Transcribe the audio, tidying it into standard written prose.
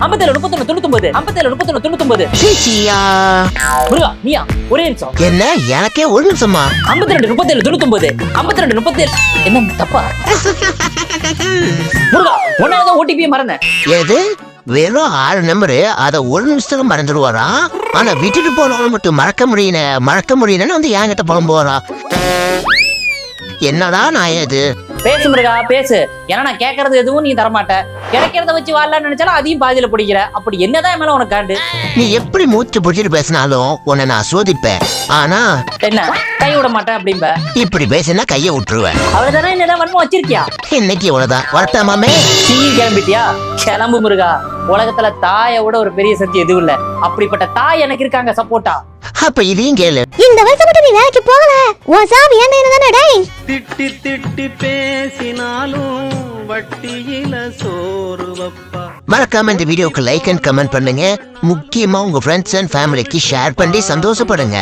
57 31 99 57 31 99. சீச்சியா முருகா நீயா ஒரே நிமிஷம். என்ன எனக்கே ஒரு நிமிஷமா? 52 37 99 52 37. என்ன தப்பா? முருகா ஒன்னாவது ஓடிபி மறந்தேன். எது வெறும் 6 நம்பரு அத ஒரு நிமிஷத்துல மறந்துடுவாரா? ஆனா விட்டுட்டு போனவங்க மட்டும் மறக்க முடியலன்னு வந்து என்கிட்ட பழம் போறா. என்னடா நான் இது? பேசு முருகா பேசு. ஏன்னா நான் கேட்கறது எதுவும் நீ தரமாட்ட. கிடைக்கிறத வச்சு வாழலாம்னு நினைச்சாலும் அதையும் பாதியில பிடிக்கிற. அப்படி என்னதான் மேல உனக்கு காண்டு? நீ எப்படி மூச்சு பிடிச்சிட்டு பேசினாலும் உன்னை நான் சோதிப்பேன். ஆனா என்ன கை விட மாட்டேன் அப்படிம்ப? இப்படி பேசினா கைய விட்டுருவேன். அவ்வளவுதானே என்னதான் வன்மம் வச்சிருக்கியா? இன்னைக்கு இவ்வளவுதான். வரட்டாமே நீ கிளம்பிட்டியா? கிளம்பு முருகா. உலகத்துல தாயை விட ஒரு பெரிய சக்தி எதுவும் இல்ல. அப்படிப்பட்ட தாய் எனக்கு இருக்காங்க சப்போர்ட்டா. அப்ப இதையும் கேளு. இந்த வருஷம் மட்டும் நீ வேலைக்கு போகல உன் சாமி என்ன தானே டேய். திட்டி திட்டி பேசினாலும் வட்டியில சோறு வப்பா. மறக்காம இந்த வீடியோக்கு லைக் அண்ட் கமெண்ட் பண்ணுங்க. முக்கியமா உங்க ஃப்ரெண்ட்ஸ் அண்ட் ஃபேமிலிக்கு ஷேர் பண்ணி சந்தோஷப்படுங்க.